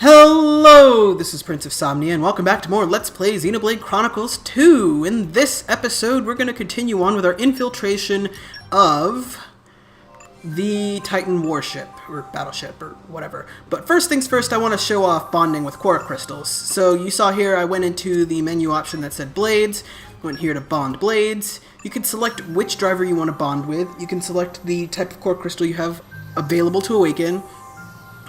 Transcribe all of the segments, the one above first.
Hello, this is Prince of Somnia, and welcome back to more Let's Play Xenoblade Chronicles 2. In this episode, we're going to continue on with our infiltration of the Titan Warship, or Battleship, or whatever. But first things first, I want to show off bonding with Core Crystals. So you saw here, I went into the menu option that said Blades, went here to Bond Blades. You can select which driver you want to bond with. You can select the type of Core Crystal you have available to awaken.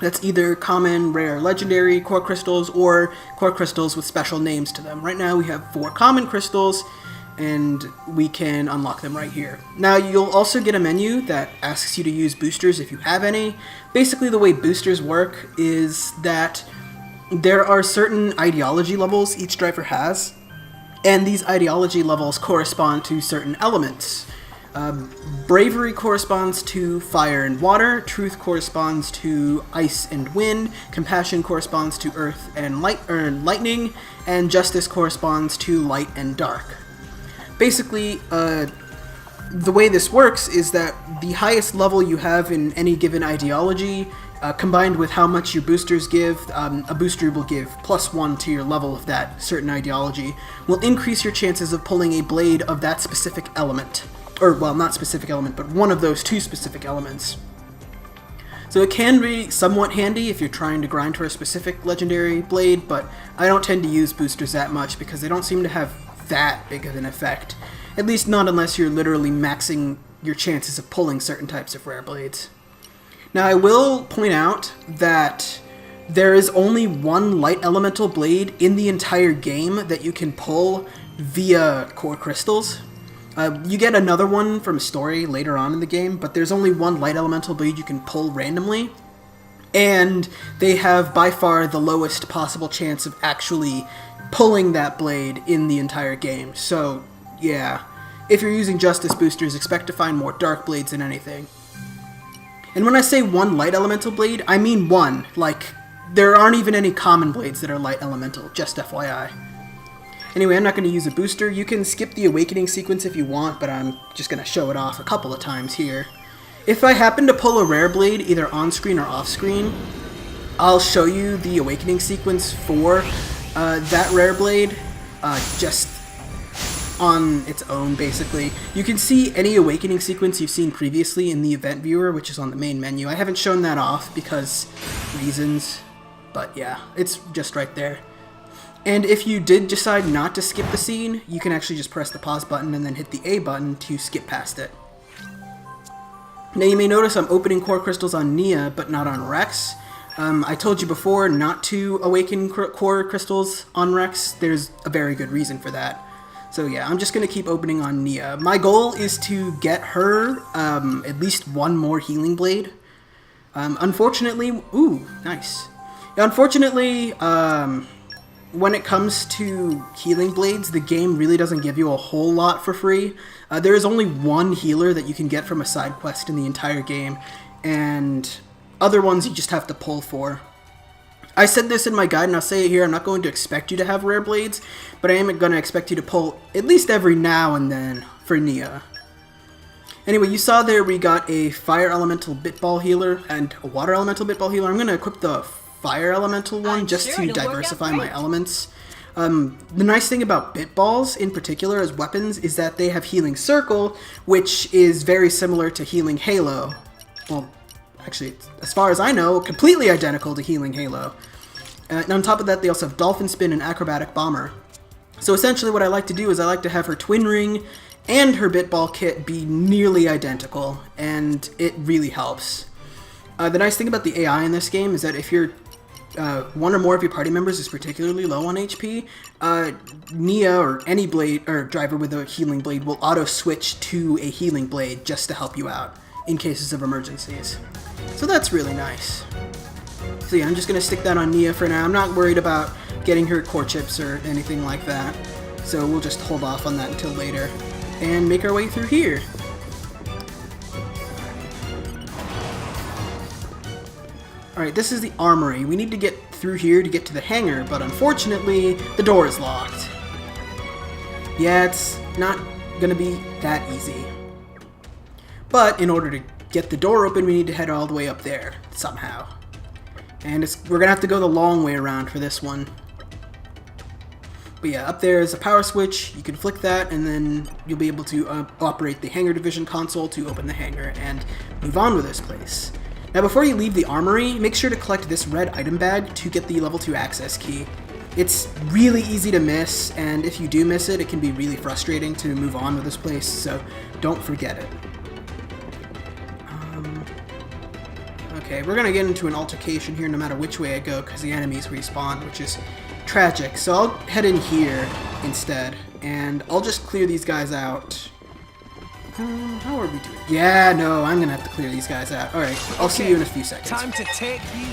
That's either common, rare, legendary core crystals, or core crystals with special names to them. Right now we have 4 common crystals, and we can unlock them right here. Now you'll also get a menu that asks you to use boosters if you have any. Basically the way boosters work is that there are certain ideology levels each driver has, and these ideology levels correspond to certain elements. Bravery corresponds to fire and water, truth corresponds to ice and wind, compassion corresponds to earth and lightning, and justice corresponds to light and dark. Basically, the way this works is that the highest level you have in any given ideology, combined with how much your boosters give, a booster will give +1 to your level of that certain ideology, will increase your chances of pulling a blade of that specific element. Or, well, not specific element, but one of those 2 specific elements. So it can be somewhat handy if you're trying to grind for a specific legendary blade, but I don't tend to use boosters that much because they don't seem to have that big of an effect. At least not unless you're literally maxing your chances of pulling certain types of rare blades. Now I will point out that there is only one light elemental blade in the entire game that you can pull via core crystals. You get another one from story later on in the game, but there's only one light elemental blade you can pull randomly, and they have by far the lowest possible chance of actually pulling that blade in the entire game. So yeah, if you're using Justice boosters, expect to find more dark blades than anything. And when I say one light elemental blade, I mean one. Like, there aren't even any common blades that are light elemental, just FYI. Anyway, I'm not going to use a booster. You can skip the awakening sequence if you want, but I'm just going to show it off a couple of times here. If I happen to pull a rare blade, either on-screen or off-screen, I'll show you the awakening sequence for that rare blade, just on its own, basically. You can see any awakening sequence you've seen previously in the event viewer, which is on the main menu. I haven't shown that off because reasons, but yeah, it's just right there. And if you did decide not to skip the scene, you can actually just press the pause button and then hit the A button to skip past it. Now you may notice I'm opening core crystals on Nia, but not on Rex. I told you before not to awaken core crystals on Rex. There's a very good reason for that. So yeah, I'm just going to keep opening on Nia. My goal is to get her at least one more healing blade. Unfortunately, ooh, nice. Unfortunately, when it comes to healing blades, the game really doesn't give you a whole lot for free. There is only one healer that you can get from a side quest in the entire game, and other ones you just have to pull for. I said this in my guide, and I'll say it here, I'm not going to expect you to have rare blades, but I am going to expect you to pull at least every now and then for Nia. Anyway, you saw there we got a fire elemental bitball healer and a water elemental bitball healer. I'm going to equip the fire elemental one just to diversify my elements. The nice thing about bitballs in particular as weapons is that they have healing circle, which is very similar to healing halo. Well, actually, as far as I know, completely identical to healing halo. And on top of that, they also have dolphin spin and acrobatic bomber. So essentially what I like to do is I like to have her twin ring and her bitball kit be nearly identical, and it really helps. The nice thing about the AI in this game is that if you're one or more of your party members is particularly low on HP, Nia or any blade or driver with a healing blade will auto switch to a healing blade just to help you out in cases of emergencies. So that's really nice. So yeah, I'm just gonna stick that on Nia for now. I'm not worried about getting her core chips or anything like that, so we'll just hold off on that until later and make our way through here. Alright, this is the armory. We need to get through here to get to the hangar, but unfortunately, the door is locked. Yeah, it's not gonna be that easy. But in order to get the door open, we need to head all the way up there, somehow. And we're gonna have to go the long way around for this one. But yeah, up there is a power switch. You can flick that, and then you'll be able to operate the hangar division console to open the hangar and move on with this place. Now, before you leave the armory, make sure to collect this red item bag to get the level 2 access key. It's really easy to miss, and if you do miss it, it can be really frustrating to move on with this place, so don't forget it. Okay, we're gonna get into an altercation here no matter which way I go, because the enemies respawn, which is tragic. So I'll head in here instead, and I'll just clear these guys out. How are we doing? Yeah, no, I'm gonna have to clear these guys out. Alright, I'll see you in a few seconds. Time to take you.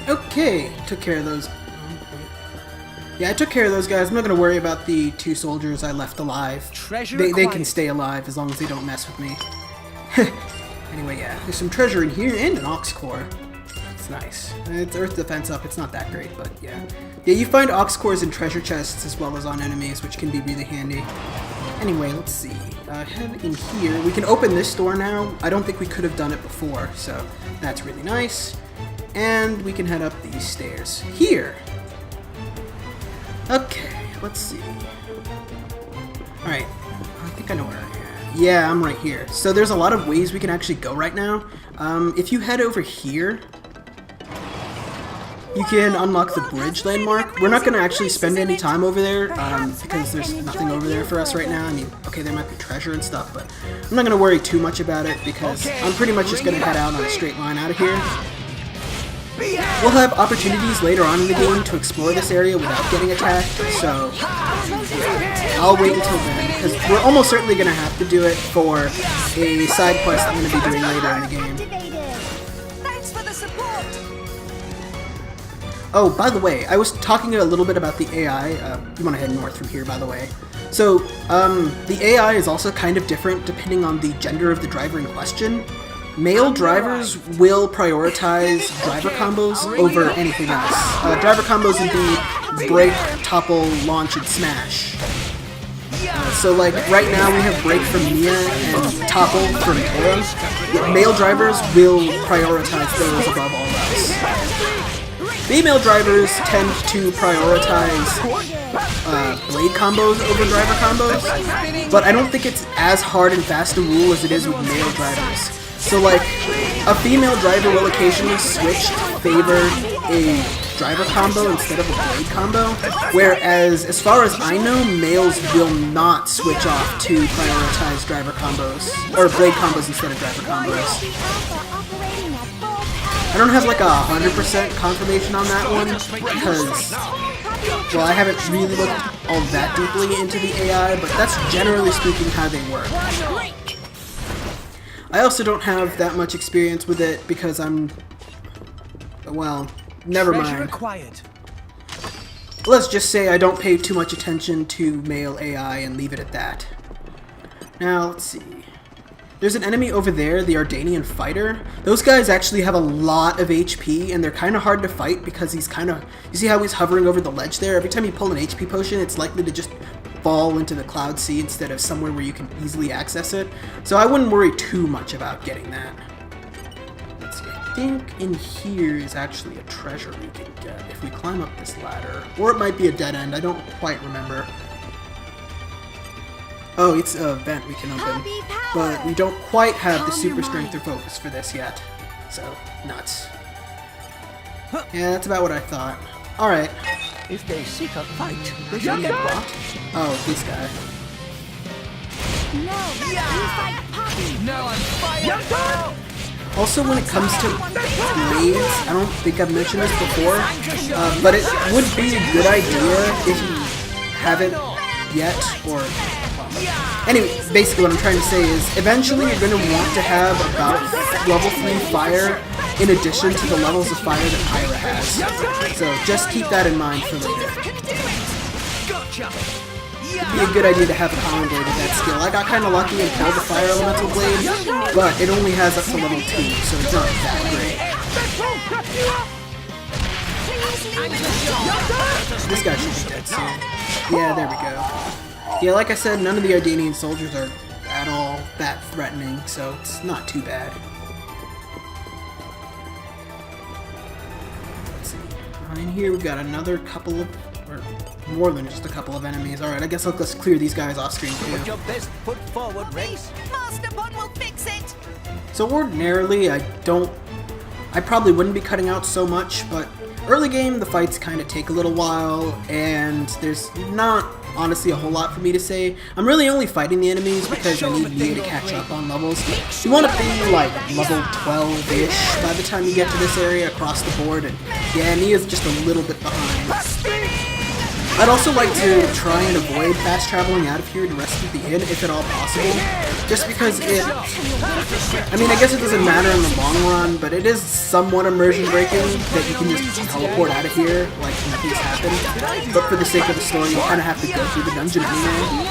Okay, took care of those. Yeah, I took care of those guys. I'm not gonna worry about the 2 soldiers I left alive. They can stay alive as long as they don't mess with me. Anyway, yeah, there's some treasure in here and an ox core. It's nice. It's earth defense up. It's not that great, but yeah. Yeah, you find ox cores in treasure chests as well as on enemies, which can be really handy. Anyway, let's see. Head in here. We can open this door now. I don't think we could have done it before, so that's really nice. And we can head up these stairs here. Okay, let's see. Alright, I think I know where I am. Yeah, I'm right here. So there's a lot of ways we can actually go right now. If you head over here, you can unlock the bridge landmark. We're not going to actually spend any time over there because there's nothing over there for us right now. I mean, okay, there might be treasure and stuff, but I'm not going to worry too much about it because I'm pretty much just going to head out on a straight line out of here. We'll have opportunities later on in the game to explore this area without getting attacked, so I'll wait until then, because we're almost certainly going to have to do it for a side quest I'm going to be doing later in the game. Thanks for the support. Oh, by the way, I was talking a little bit about the AI. You want to head north from here, by the way. So, the AI is also kind of different depending on the gender of the driver in question. Male drivers will prioritize driver combos over anything else. Driver combos would be break, topple, launch, and smash. So like right now we have break from Mia and topple from Tora. Male drivers will prioritize those above all else. Female drivers tend to prioritize blade combos over driver combos, but I don't think it's as hard and fast to rule as it is with male drivers. So like, a female driver will occasionally switch to favor a driver combo instead of a blade combo, whereas as far as I know, males will not switch off to prioritize driver combos, or blade combos instead of driver combos. I don't have like 100% confirmation on that one, because, well, I haven't really looked all that deeply into the AI, but that's generally speaking how they work. I also don't have that much experience with it because I'm, well, never mind. Let's just say I don't pay too much attention to male AI and leave it at that. Now, let's see. There's an enemy over there, the Ardanian fighter. Those guys actually have a lot of HP, and they're kind of hard to fight because he's kind of, you see how he's hovering over the ledge there? Every time you pull an HP potion, it's likely to just fall into the cloud sea instead of somewhere where you can easily access it. So I wouldn't worry too much about getting that. Let's see, I think in here is actually a treasure we can get if we climb up this ladder. Or it might be a dead end, I don't quite remember. Oh, it's a vent we can open. But we don't quite have the super strength or focus for this yet. So, nuts. Yeah, that's about what I thought. Alright. If they seek a fight, they shall get brought. Oh, this guy. Now I'm fired. Also, when it comes to blades, I don't think I've mentioned this before, but it would be a good idea if you haven't yet, or... Anyway, basically what I'm trying to say is, eventually you're going to want to have about level 3 fire in addition to the levels of fire that Pyra has. So just keep that in mind for later. It'd be a good idea to have a common blade with that skill. I got kind of lucky and pulled the fire elemental blade, but it only has up to level 2, so it's not that great. This guy should be dead soon. Yeah, there we go. Yeah, like I said, none of the Ardanian soldiers are at all that threatening, so it's not too bad. In here we've got another couple of, or more than just a couple of enemies. Alright, I guess let's clear these guys off screen too. Put your best foot forward, Race. Master Bond will fix it. So ordinarily, I probably wouldn't be cutting out so much, but early game, the fights kind of take a little while, and there's not, honestly, a whole lot for me to say. I'm really only fighting the enemies because I need Nia to catch up on levels. You want to be, like, level 12-ish by the time you get to this area across the board, and yeah, Nia's just a little bit behind. I'd also like to try and avoid fast traveling out of here to rescue the inn if at all possible, just because I mean, I guess it doesn't matter in the long run, but it is somewhat immersion breaking that you can just teleport out of here like nothing's happened, but for the sake of the story you kind of have to go through the dungeon anyway.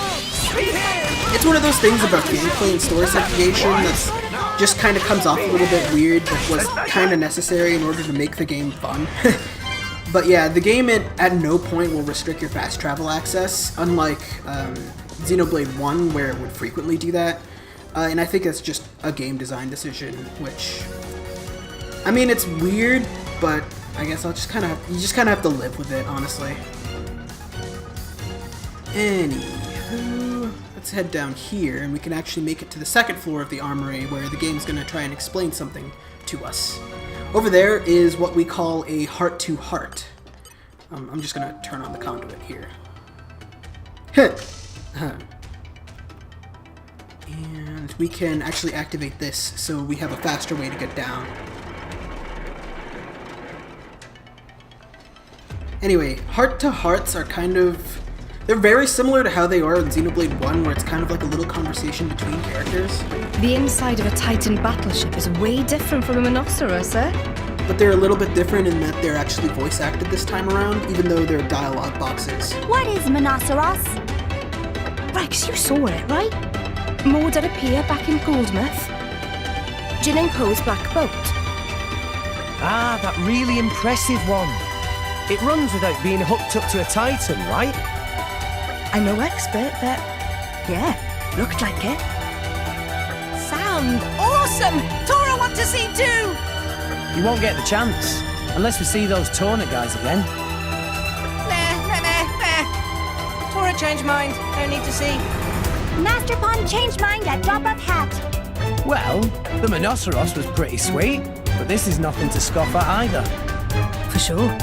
It's one of those things about gameplay and story segregation that's just kind of comes off a little bit weird, but was kind of necessary in order to make the game fun. But yeah, the game at no point will restrict your fast travel access, unlike Xenoblade 1 where it would frequently do that. And I think that's just a game design decision, which, I mean, it's weird, but I guess you just kind of have to live with it, honestly. Anywho, let's head down here, and we can actually make it to the second floor of the armory, where the game's going to try and explain something to us. Over there is what we call a heart-to-heart. I'm just going to turn on the conduit here. And we can actually activate this, so we have a faster way to get down. Anyway, heart-to-hearts are kind of... they're very similar to how they are in Xenoblade 1, where it's kind of like a little conversation between characters. The inside of a Titan Battleship is way different from a Rhinoceros, eh? But they're a little bit different in that they're actually voice acted this time around, even though they're dialogue boxes. What is Monoceros? Right, 'cause you saw it, right? Moored at a pier back in Goldmouth. Jin and Poe's black boat. Ah, that really impressive one. It runs without being hooked up to a Titan, right? I'm no expert, but yeah, looked like it. Sound awesome! Tora want to see too! You won't get the chance, unless we see those Torna guys again. Nah. Tora changed mind. Don't need to see. Master Bond changed mind at drop of hat. Well, the Rhinoceros was pretty sweet, but this is nothing to scoff at either. For sure.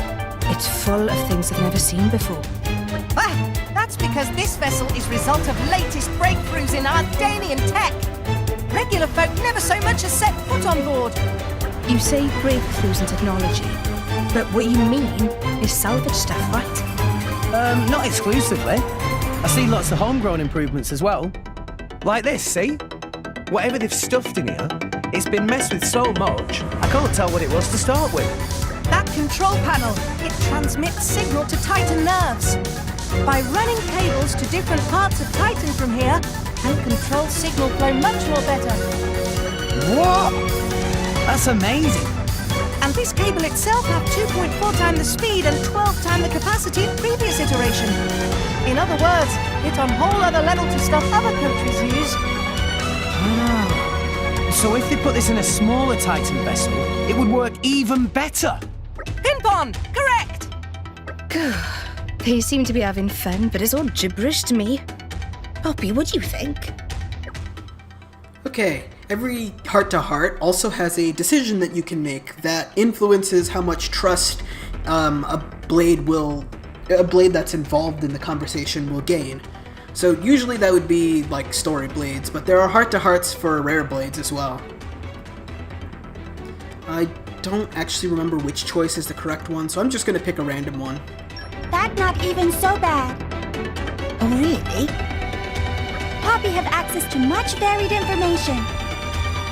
It's full of things I've never seen before. That's because this vessel is result of latest breakthroughs in Ardanian tech. Regular folk never so much as set foot on board. You say breakthroughs in technology, but what you mean is salvage stuff, right? Not exclusively. I see lots of homegrown improvements as well. Like this, see? Whatever they've stuffed in here, it's been messed with so much, I can't tell what it was to start with. That control panel, it transmits signal to Titan nerves. By running cables to different parts of Titan from here, can control signal flow much more better. What? That's amazing. And this cable itself have 2.4 times the speed and 12 times the capacity of previous iteration. In other words, it's on whole other level to stuff other countries use. Ah. So if they put this in a smaller Titan vessel, it would work even better. Pinpon! Correct! They seem to be having fun, but it's all gibberish to me. Poppy, what do you think? Okay, every heart-to-heart also has a decision that you can make that influences how much trust a blade that's involved in the conversation will gain. So usually that would be like story blades, but there are heart-to-hearts for rare blades as well. I don't actually remember which choice is the correct one, so I'm just going to pick a random one. That's not even so bad. Oh, really? Poppy have access to much varied information.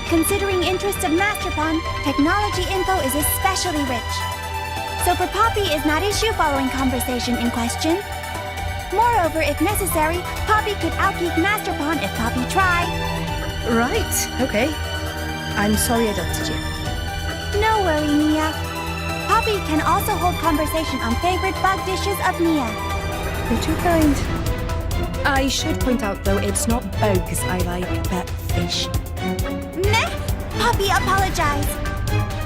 Considering interests of Masterpon, technology info is especially rich. So for Poppy is not issue following conversation in question. Moreover, if necessary, Poppy could outgeek Masterpon if Poppy tried. Right, okay. I'm sorry I doubted you. No worry, Nia. Poppy can also hold conversation on favorite bug dishes of Nia. You're too kind. I should point out, though, it's not bugs I like, but fish. Meh! Poppy apologize.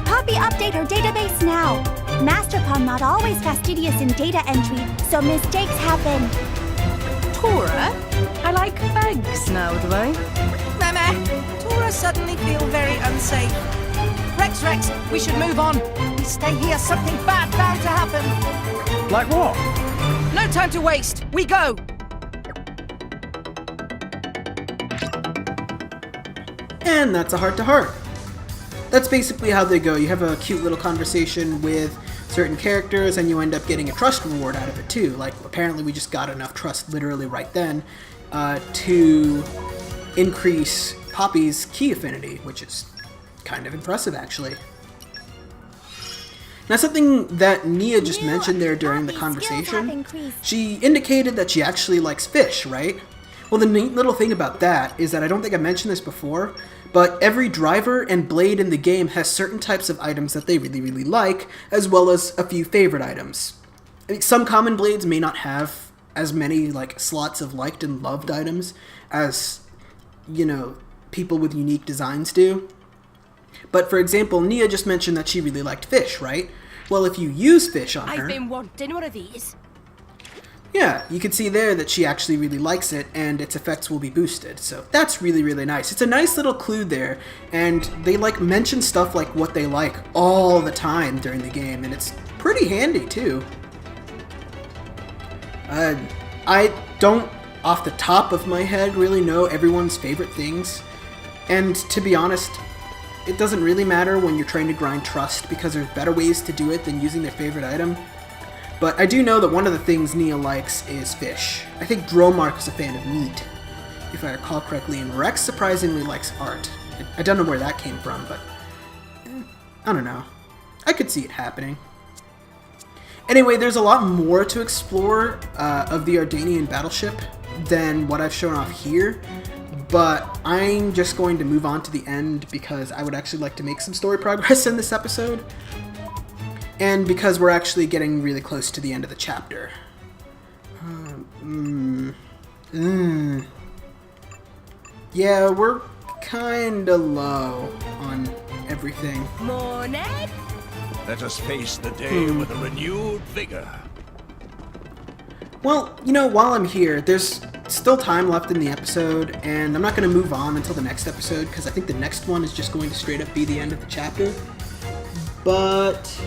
Poppy update her database now. Master Pawn not always fastidious in data entry, so mistakes happen. Tora? I like bags now, do I? Meh. Tora suddenly feel very unsafe. Rex, we should move on. We stay here, something bad bound to happen. Like what? No time to waste. We go. And that's a heart-to-heart. That's basically how they go. You have a cute little conversation with certain characters, and you end up getting a trust reward out of it too. Like, apparently we just got enough trust literally right then to increase Poppy's key affinity, which is kind of impressive, actually. Now, something that Nia just mentioned there during the conversation, she indicated that she actually likes fish, right? Well, the neat little thing about that is that I don't think I mentioned this before, but every driver and blade in the game has certain types of items that they really, really like, as well as a few favorite items. Some common blades may not have as many like slots of liked and loved items as, you know, people with unique designs do. But for example, Nia just mentioned that she really liked fish, right? Well, if you use fish on her... I've been wanting one of these. Yeah, you can see there that she actually really likes it, and its effects will be boosted. So that's really, really nice. It's a nice little clue there, and they like mention stuff like what they like all the time during the game, and it's pretty handy too. I don't, off the top of my head, really know everyone's favorite things, and to be honest, it doesn't really matter when you're trying to grind trust, because there's better ways to do it than using their favorite item. But I do know that one of the things Nia likes is fish. I think Dromark is a fan of meat, if I recall correctly, and Rex surprisingly likes art. I don't know where that came from, but I don't know. I could see it happening. Anyway, there's a lot more to explore of the Ardanian battleship than what I've shown off here, but I'm just going to move on to the end because I would actually like to make some story progress in this episode. And because we're actually getting really close to the end of the chapter. Yeah, we're kinda low on everything. Morning. Let us face the day with a renewed vigor. Well, you know, while I'm here, there's still time left in the episode, and I'm not going to move on until the next episode, because I think the next one is just going to straight up be the end of the chapter. But...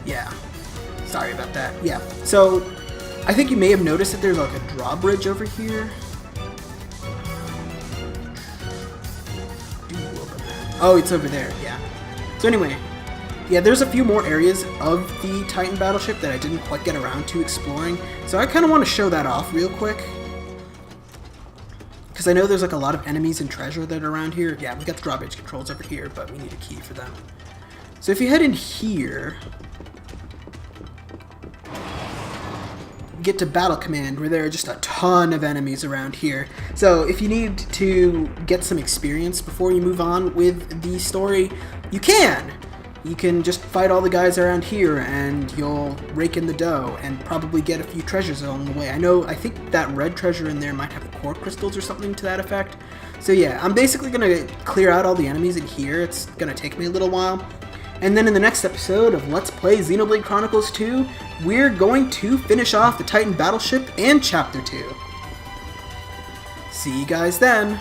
yeah. Sorry about that. Yeah. So, I think you may have noticed that there's like a drawbridge over here. Oh, it's over there. Yeah. So anyway, yeah, there's a few more areas of the Titan Battleship that I didn't quite get around to exploring. So I kind of want to show that off real quick. Because I know there's like a lot of enemies and treasure that are around here. Yeah, we got the drawbridge controls over here, but we need a key for them. So if you head in here... get to Battle Command, where there are just a ton of enemies around here. So if you need to get some experience before you move on with the story, you can! You can just fight all the guys around here and you'll rake in the dough and probably get a few treasures along the way. I think that red treasure in there might have core crystals or something to that effect. So yeah, I'm basically going to clear out all the enemies in here. It's going to take me a little while. And then in the next episode of Let's Play Xenoblade Chronicles 2, we're going to finish off the Titan Battleship and Chapter 2. See you guys then!